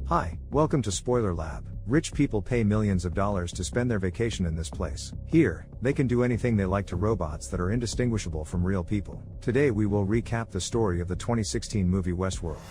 Hi, welcome to Spoiler Lab. Rich people pay millions of dollars to spend their vacation in this place. Here, they can do anything they like to robots that are indistinguishable from real people. Today we will recap the story of the 2016 movie Westworld.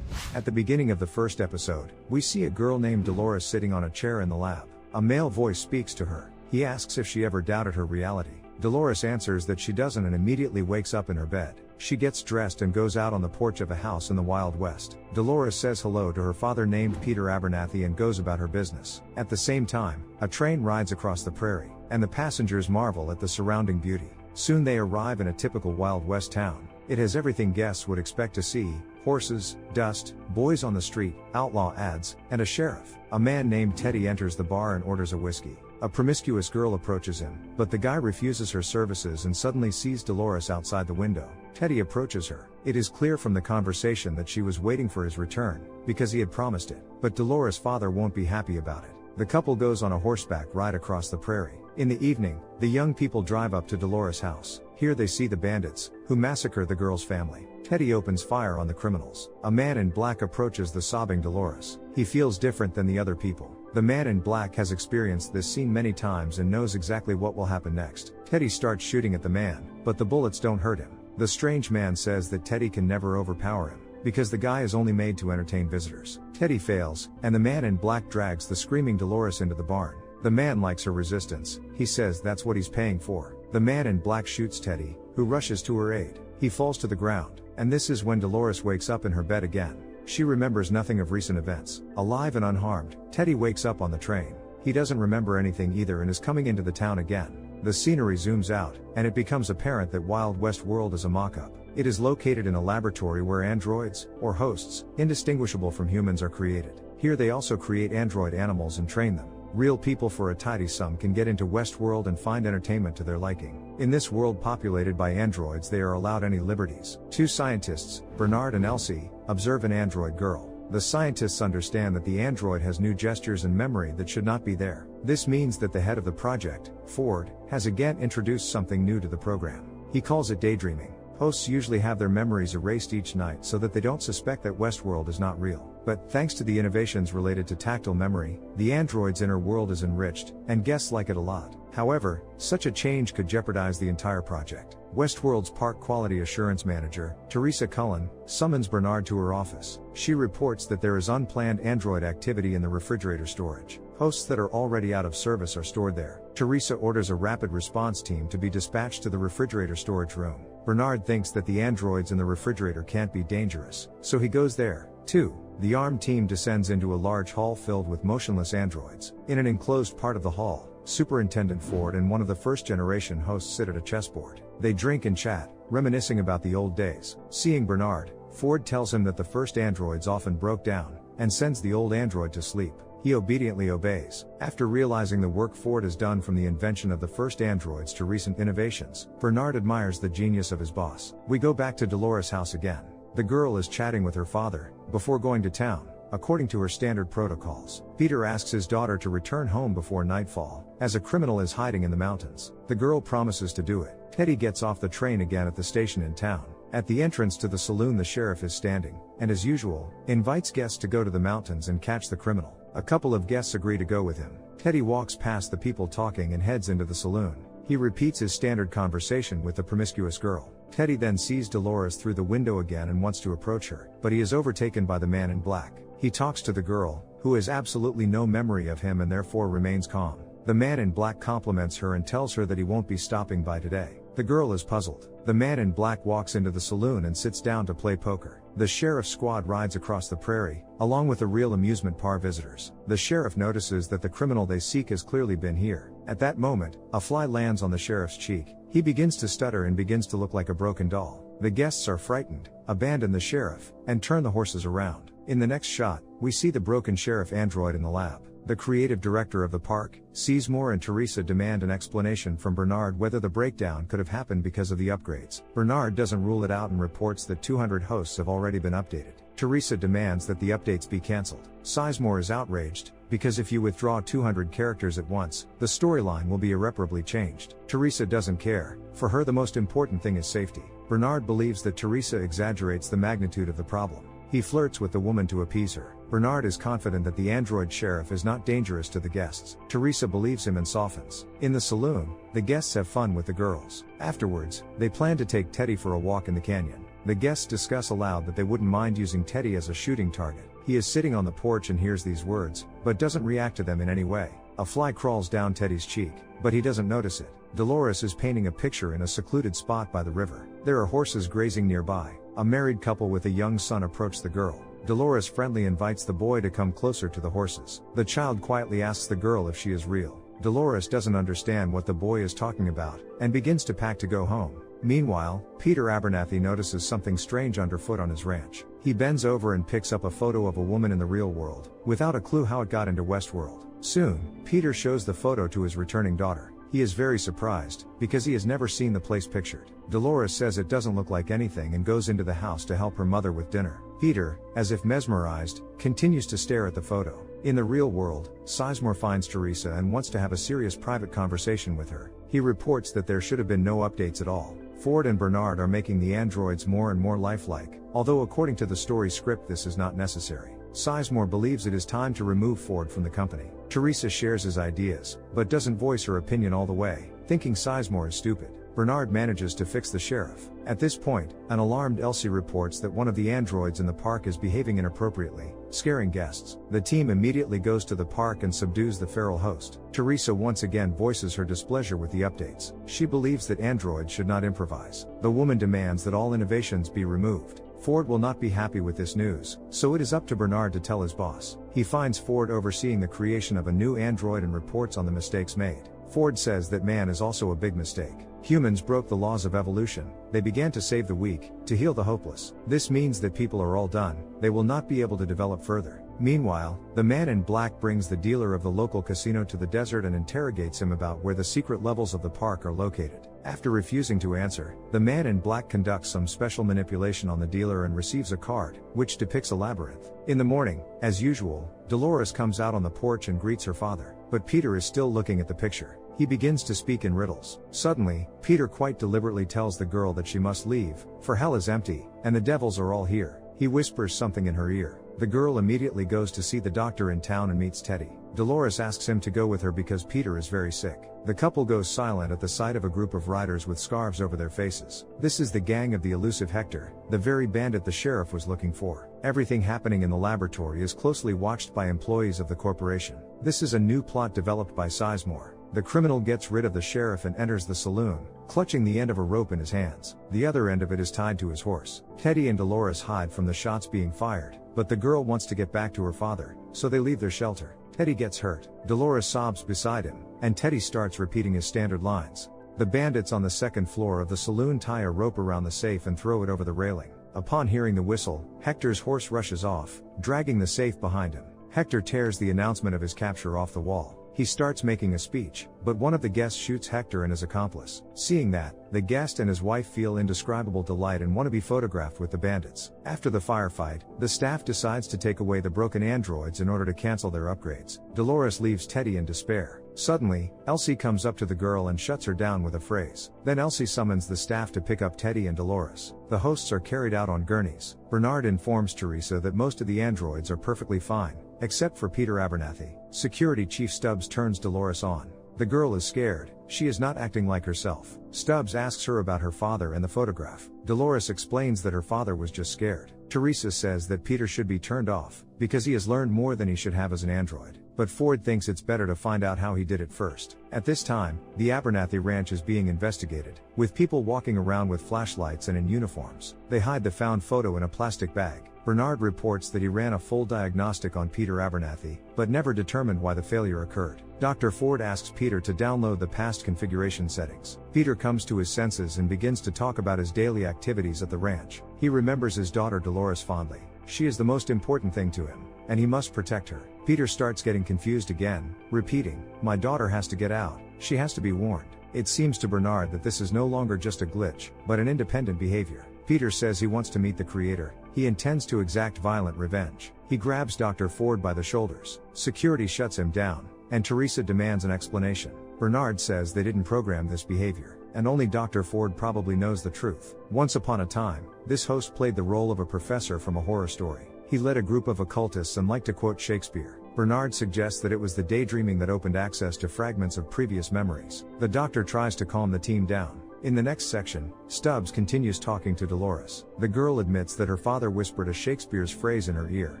At the beginning of the first episode, we see a girl named Dolores sitting on a chair in the lab. A male voice speaks to her. He asks if she ever doubted her reality. Dolores answers that she doesn't and immediately wakes up in her bed. She gets dressed and goes out on the porch of a house in the Wild West. Dolores says hello to her father named Peter Abernathy and goes about her business. At the same time, a train rides across the prairie, and the passengers marvel at the surrounding beauty. Soon they arrive in a typical Wild West town. It has everything guests would expect to see: horses, dust, boys on the street, outlaw ads, and a sheriff. A man named Teddy enters the bar and orders a whiskey. A promiscuous girl approaches him, but the guy refuses her services and suddenly sees Dolores outside the window. Teddy approaches her. It is clear from the conversation that she was waiting for his return, because he had promised it. But Dolores' father won't be happy about it. The couple goes on a horseback ride across the prairie. In the evening, the young people drive up to Dolores' house. Here they see the bandits, who massacre the girl's family. Teddy opens fire on the criminals. A man in black approaches the sobbing Dolores. He feels different than the other people. The man in black has experienced this scene many times and knows exactly what will happen next. Teddy starts shooting at the man, but the bullets don't hurt him. The strange man says that Teddy can never overpower him, because the guy is only made to entertain visitors. Teddy fails, and the man in black drags the screaming Dolores into the barn. The man likes her resistance. He says that's what he's paying for. The man in black shoots Teddy, who rushes to her aid. He falls to the ground, and this is when Dolores wakes up in her bed again. She remembers nothing of recent events. Alive and unharmed, Teddy wakes up on the train. He doesn't remember anything either and is coming into the town again. The scenery zooms out, and it becomes apparent that Wild West World is a mock-up. It is located in a laboratory where androids, or hosts, indistinguishable from humans are created. Here they also create android animals and train them. Real people for a tidy sum can get into Westworld and find entertainment to their liking. In this world populated by androids, they are allowed any liberties. Two scientists, Bernard and Elsie, observe an android girl. The scientists understand that the android has new gestures and memory that should not be there. This means that the head of the project, Ford, has again introduced something new to the program. He calls it daydreaming. Hosts usually have their memories erased each night so that they don't suspect that Westworld is not real. But thanks to the innovations related to tactile memory, the android's inner world is enriched, and guests like it a lot. However, such a change could jeopardize the entire project. Westworld's Park Quality Assurance Manager, Teresa Cullen, summons Bernard to her office. She reports that there is unplanned android activity in the refrigerator storage. Hosts that are already out of service are stored there. Teresa orders a rapid response team to be dispatched to the refrigerator storage room. Bernard thinks that the androids in the refrigerator can't be dangerous, so he goes there, too. The armed team descends into a large hall filled with motionless androids. In an enclosed part of the hall, Superintendent Ford and one of the first-generation hosts sit at a chessboard. They drink and chat, reminiscing about the old days. Seeing Bernard, Ford tells him that the first androids often broke down, and sends the old android to sleep. He obediently obeys. After realizing the work Ford has done from the invention of the first androids to recent innovations, Bernard admires the genius of his boss. We go back to Dolores' house again. The girl is chatting with her father, before going to town, according to her standard protocols. Peter asks his daughter to return home before nightfall, as a criminal is hiding in the mountains. The girl promises to do it. Teddy gets off the train again at the station in town. At the entrance to the saloon, the sheriff is standing, and as usual, invites guests to go to the mountains and catch the criminal. A couple of guests agree to go with him. Teddy walks past the people talking and heads into the saloon. He repeats his standard conversation with the promiscuous girl. Teddy then sees Dolores through the window again and wants to approach her, but he is overtaken by the man in black. He talks to the girl, who has absolutely no memory of him and therefore remains calm. The man in black compliments her and tells her that he won't be stopping by today. The girl is puzzled. The man in black walks into the saloon and sits down to play poker. The sheriff's squad rides across the prairie, along with the real amusement park visitors. The sheriff notices that the criminal they seek has clearly been here. At that moment, a fly lands on the sheriff's cheek. He begins to stutter and begins to look like a broken doll. The guests are frightened, abandon the sheriff, and turn the horses around. In the next shot, we see the broken sheriff android in the lab. The creative director of the park, Sizemore and Teresa demand an explanation from Bernard whether the breakdown could have happened because of the upgrades. Bernard doesn't rule it out and reports that 200 hosts have already been updated. Teresa demands that the updates be cancelled. Sizemore is outraged, because if you withdraw 200 characters at once, the storyline will be irreparably changed. Teresa doesn't care. For her, the most important thing is safety. Bernard believes that Teresa exaggerates the magnitude of the problem. He flirts with the woman to appease her. Bernard is confident that the android sheriff is not dangerous to the guests. Teresa believes him and softens. In the saloon, the guests have fun with the girls. Afterwards, they plan to take Teddy for a walk in the canyon. The guests discuss aloud that they wouldn't mind using Teddy as a shooting target. He is sitting on the porch and hears these words, but doesn't react to them in any way. A fly crawls down Teddy's cheek, but he doesn't notice it. Dolores is painting a picture in a secluded spot by the river. There are horses grazing nearby. A married couple with a young son approach the girl. Dolores friendly invites the boy to come closer to the horses. The child quietly asks the girl if she is real. Dolores doesn't understand what the boy is talking about, and begins to pack to go home. Meanwhile, Peter Abernathy notices something strange underfoot on his ranch. He bends over and picks up a photo of a woman in the real world, without a clue how it got into Westworld. Soon, Peter shows the photo to his returning daughter. He is very surprised, because he has never seen the place pictured. Dolores says it doesn't look like anything and goes into the house to help her mother with dinner. Peter, as if mesmerized, continues to stare at the photo. In the real world, Sizemore finds Teresa and wants to have a serious private conversation with her. He reports that there should have been no updates at all. Ford and Bernard are making the androids more and more lifelike, although according to the story script this is not necessary. Sizemore believes it is time to remove Ford from the company. Teresa shares his ideas, but doesn't voice her opinion all the way, thinking Sizemore is stupid. Bernard manages to fix the sheriff. At this point, an alarmed Elsie reports that one of the androids in the park is behaving inappropriately, scaring guests. The team immediately goes to the park and subdues the feral host. Teresa once again voices her displeasure with the updates. She believes that androids should not improvise. The woman demands that all innovations be removed. Ford will not be happy with this news, so it is up to Bernard to tell his boss. He finds Ford overseeing the creation of a new android and reports on the mistakes made. Ford says that man is also a big mistake. Humans broke the laws of evolution. They began to save the weak, to heal the hopeless. This means that people are all done. They will not be able to develop further. Meanwhile, the man in black brings the dealer of the local casino to the desert and interrogates him about where the secret levels of the park are located. After refusing to answer, the man in black conducts some special manipulation on the dealer and receives a card, which depicts a labyrinth. In the morning, as usual, Dolores comes out on the porch and greets her father, but Peter is still looking at the picture. He begins to speak in riddles. Suddenly, Peter quite deliberately tells the girl that she must leave, for hell is empty, and the devils are all here. He whispers something in her ear. The girl immediately goes to see the doctor in town and meets Teddy. Dolores asks him to go with her because Peter is very sick. The couple goes silent at the sight of a group of riders with scarves over their faces. This is the gang of the elusive Hector, the very bandit the sheriff was looking for. Everything happening in the laboratory is closely watched by employees of the corporation. This is a new plot developed by Sizemore. The criminal gets rid of the sheriff and enters the saloon, clutching the end of a rope in his hands. The other end of it is tied to his horse. Teddy and Dolores hide from the shots being fired, but the girl wants to get back to her father, so they leave their shelter. Teddy gets hurt. Dolores sobs beside him, and Teddy starts repeating his standard lines. The bandits on the second floor of the saloon tie a rope around the safe and throw it over the railing. Upon hearing the whistle, Hector's horse rushes off, dragging the safe behind him. Hector tears the announcement of his capture off the wall. He starts making a speech, but one of the guests shoots Hector and his accomplice. Seeing that, the guest and his wife feel indescribable delight and want to be photographed with the bandits. After the firefight, the staff decides to take away the broken androids in order to cancel their upgrades. Dolores leaves Teddy in despair. Suddenly, Elsie comes up to the girl and shuts her down with a phrase. Then Elsie summons the staff to pick up Teddy and Dolores. The hosts are carried out on gurneys. Bernard informs Teresa that most of the androids are perfectly fine, except for Peter Abernathy. Security Chief Stubbs turns Dolores on. The girl is scared. She is not acting like herself. Stubbs asks her about her father and the photograph. Dolores explains that her father was just scared. Teresa says that Peter should be turned off, because he has learned more than he should have as an android. But Ford thinks it's better to find out how he did it first. At this time, the Abernathy ranch is being investigated, with people walking around with flashlights and in uniforms. They hide the found photo in a plastic bag. Bernard reports that he ran a full diagnostic on Peter Abernathy, but never determined why the failure occurred. Dr. Ford asks Peter to download the past configuration settings. Peter comes to his senses and begins to talk about his daily activities at the ranch. He remembers his daughter Dolores fondly. She is the most important thing to him, and he must protect her. Peter starts getting confused again, repeating, "My daughter has to get out. She has to be warned." It seems to Bernard that this is no longer just a glitch, but an independent behavior. Peter says he wants to meet the creator. He intends to exact violent revenge. He grabs Dr. Ford by the shoulders. Security shuts him down, and Teresa demands an explanation. Bernard says they didn't program this behavior, and only Dr. Ford probably knows the truth. Once upon a time, this host played the role of a professor from a horror story. He led a group of occultists and liked to quote Shakespeare. Bernard suggests that it was the daydreaming that opened access to fragments of previous memories. The doctor tries to calm the team down. In the next section, Stubbs continues talking to Dolores. The girl admits that her father whispered a Shakespeare's phrase in her ear,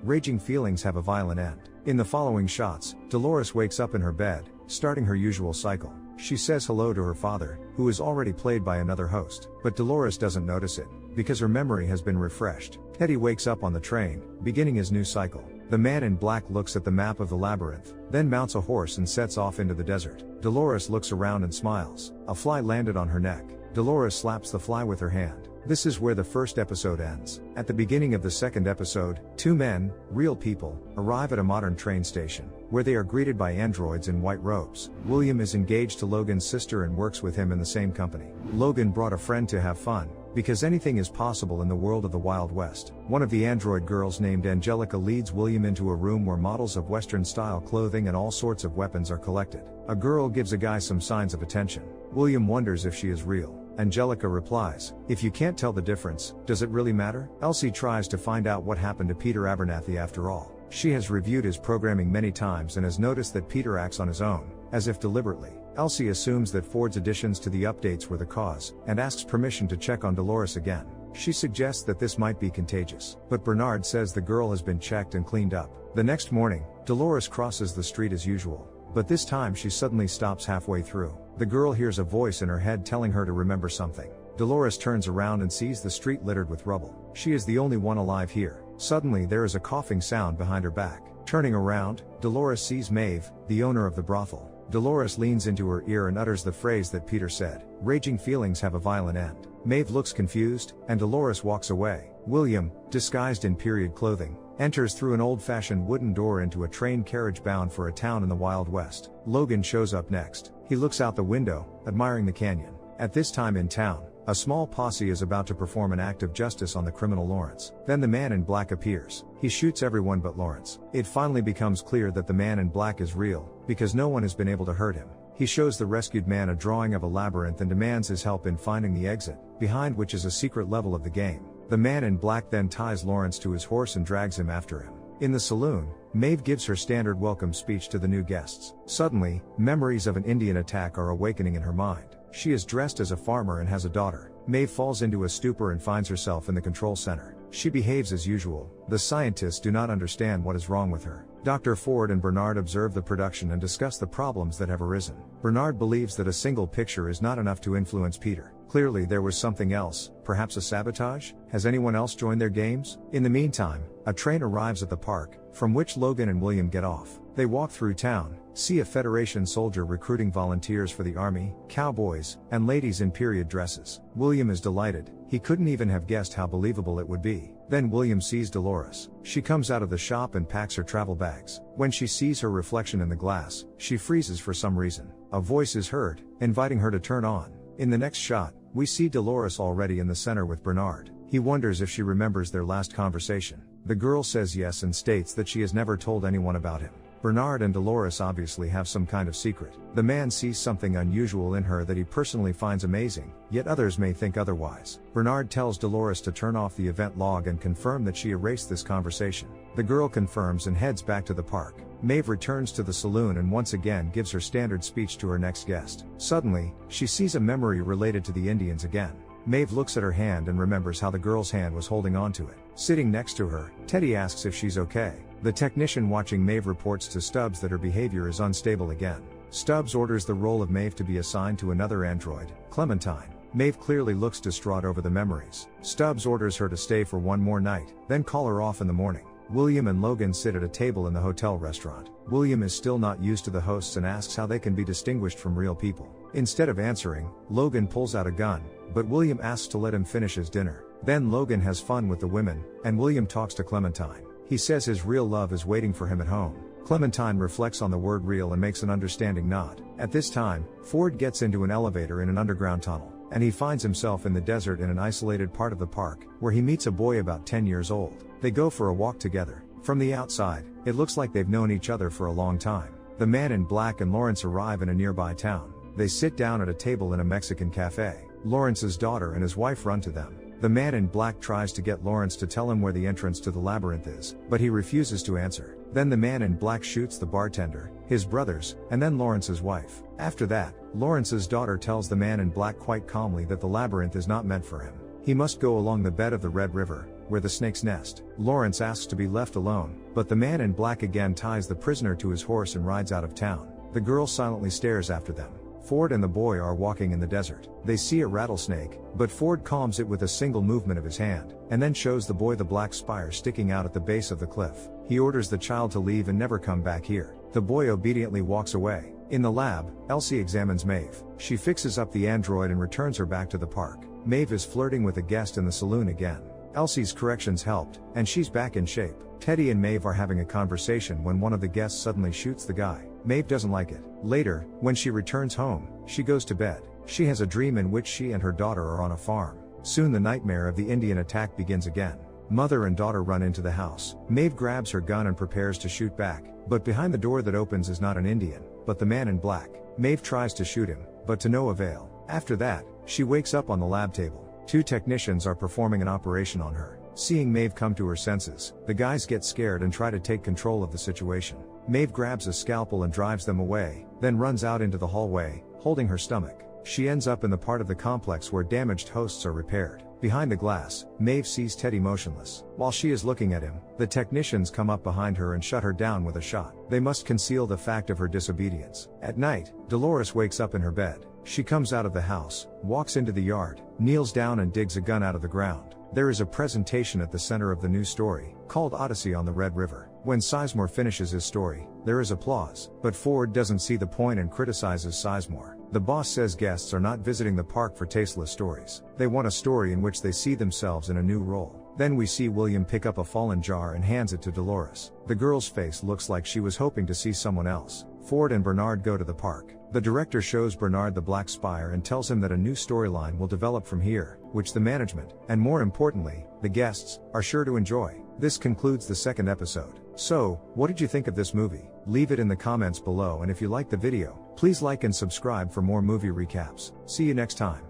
"Raging feelings have a violent end." In the following shots, Dolores wakes up in her bed, starting her usual cycle. She says hello to her father, who is already played by another host. But Dolores doesn't notice it, because her memory has been refreshed. Teddy wakes up on the train, beginning his new cycle. The man in black looks at the map of the labyrinth, then mounts a horse and sets off into the desert. Dolores looks around and smiles. A fly landed on her neck. Dolores slaps the fly with her hand. This is where the first episode ends. At the beginning of the second episode, two men, real people, arrive at a modern train station, where they are greeted by androids in white robes. William is engaged to Logan's sister and works with him in the same company. Logan brought a friend to have fun, because anything is possible in the world of the Wild West. One of the android girls named Angelica leads William into a room where models of Western-style clothing and all sorts of weapons are collected. A girl gives a guy some signs of attention. William wonders if she is real. Angelica replies, "If you can't tell the difference, does it really matter?" Elsie tries to find out what happened to Peter Abernathy after all. She has reviewed his programming many times and has noticed that Peter acts on his own, as if deliberately. Elsie assumes that Ford's additions to the updates were the cause, and asks permission to check on Dolores again. She suggests that this might be contagious, but Bernard says the girl has been checked and cleaned up. The next morning, Dolores crosses the street as usual, but this time she suddenly stops halfway through. The girl hears a voice in her head telling her to remember something. Dolores turns around and sees the street littered with rubble. She is the only one alive here. Suddenly there is a coughing sound behind her back. Turning around, Dolores sees Maeve, the owner of the brothel. Dolores leans into her ear and utters the phrase that Peter said, "Raging feelings have a violent end." Maeve looks confused, and Dolores walks away. William, disguised in period clothing, enters through an old-fashioned wooden door into a train carriage bound for a town in the Wild West. Logan shows up next. He looks out the window, admiring the canyon. At this time in town, a small posse is about to perform an act of justice on the criminal Lawrence. Then the man in black appears. He shoots everyone but Lawrence. It finally becomes clear that the man in black is real, because no one has been able to hurt him. He shows the rescued man a drawing of a labyrinth and demands his help in finding the exit, behind which is a secret level of the game. The man in black then ties Lawrence to his horse and drags him after him. In the saloon, Maeve gives her standard welcome speech to the new guests. Suddenly, memories of an Indian attack are awakening in her mind. She is dressed as a farmer and has a daughter. Maeve falls into a stupor and finds herself in the control center. She behaves as usual. The scientists do not understand what is wrong with her. Dr. Ford and Bernard observe the production and discuss the problems that have arisen. Bernard believes that a single picture is not enough to influence Peter. Clearly there was something else, perhaps a sabotage? Has anyone else joined their games? In the meantime, a train arrives at the park, from which Logan and William get off. They walk through town, see a Federation soldier recruiting volunteers for the army, cowboys, and ladies in period dresses. William is delighted. He couldn't even have guessed how believable it would be. Then William sees Dolores. She comes out of the shop and packs her travel bags. When she sees her reflection in the glass, she freezes for some reason. A voice is heard, inviting her to turn on. In the next shot, we see Dolores already in the center with Bernard. He wonders if she remembers their last conversation. The girl says yes and states that she has never told anyone about him. Bernard and Dolores obviously have some kind of secret. The man sees something unusual in her that he personally finds amazing, yet others may think otherwise. Bernard tells Dolores to turn off the event log and confirm that she erased this conversation. The girl confirms and heads back to the park. Maeve returns to the saloon and once again gives her standard speech to her next guest. Suddenly, she sees a memory related to the Indians again. Maeve looks at her hand and remembers how the girl's hand was holding onto it. Sitting next to her, Teddy asks if she's okay. The technician watching Maeve reports to Stubbs that her behavior is unstable again. Stubbs orders the role of Maeve to be assigned to another android, Clementine. Maeve clearly looks distraught over the memories. Stubbs orders her to stay for one more night, then call her off in the morning. William and Logan sit at a table in the hotel restaurant. William is still not used to the hosts and asks how they can be distinguished from real people. Instead of answering, Logan pulls out a gun, but William asks to let him finish his dinner. Then Logan has fun with the women, and William talks to Clementine. He says his real love is waiting for him at home. Clementine reflects on the word real and makes an understanding nod. At this time, Ford gets into an elevator in an underground tunnel, and he finds himself in the desert in an isolated part of the park, where he meets a boy about 10 years old. They go for a walk together. From the outside, it looks like they've known each other for a long time. The man in black and Lawrence arrive in a nearby town. They sit down at a table in a Mexican cafe. Lawrence's daughter and his wife run to them. The man in black tries to get Lawrence to tell him where the entrance to the labyrinth is, but he refuses to answer. Then the man in black shoots the bartender, his brothers, and then Lawrence's wife. After that, Lawrence's daughter tells the man in black quite calmly that the labyrinth is not meant for him. He must go along the bed of the Red River, where the snakes nest. Lawrence asks to be left alone, but the man in black again ties the prisoner to his horse and rides out of town. The girl silently stares after them. Ford and the boy are walking in the desert. They see a rattlesnake, but Ford calms it with a single movement of his hand, and then shows the boy the black spire sticking out at the base of the cliff. He orders the child to leave and never come back here. The boy obediently walks away. In the lab, Elsie examines Maeve. She fixes up the android and returns her back to the park. Maeve is flirting with a guest in the saloon again. Elsie's corrections helped, and she's back in shape. Teddy and Maeve are having a conversation when one of the guests suddenly shoots the guy. Maeve doesn't like it. Later, when she returns home, she goes to bed. She has a dream in which she and her daughter are on a farm. Soon the nightmare of the Indian attack begins again. Mother and daughter run into the house. Maeve grabs her gun and prepares to shoot back, but behind the door that opens is not an Indian, but the man in black. Maeve tries to shoot him, but to no avail. After that, she wakes up on the lab table. 2 technicians are performing an operation on her. Seeing Maeve come to her senses, the guys get scared and try to take control of the situation. Maeve grabs a scalpel and drives them away, then runs out into the hallway, holding her stomach. She ends up in the part of the complex where damaged hosts are repaired. Behind the glass, Maeve sees Teddy motionless. While she is looking at him, the technicians come up behind her and shut her down with a shot. They must conceal the fact of her disobedience. At night, Dolores wakes up in her bed. She comes out of the house, walks into the yard, kneels down and digs a gun out of the ground. There is a presentation at the center of the new story, called Odyssey on the Red River. When Sizemore finishes his story, there is applause, but Ford doesn't see the point and criticizes Sizemore. The boss says guests are not visiting the park for tasteless stories. They want a story in which they see themselves in a new role. Then we see William pick up a fallen jar and hands it to Dolores. The girl's face looks like she was hoping to see someone else. Ford and Bernard go to the park. The director shows Bernard the Black Spire and tells him that a new storyline will develop from here, which the management, and more importantly, the guests, are sure to enjoy. This concludes the 2nd episode. So, what did you think of this movie? Leave it in the comments below, and if you liked the video, please like and subscribe for more movie recaps. See you next time.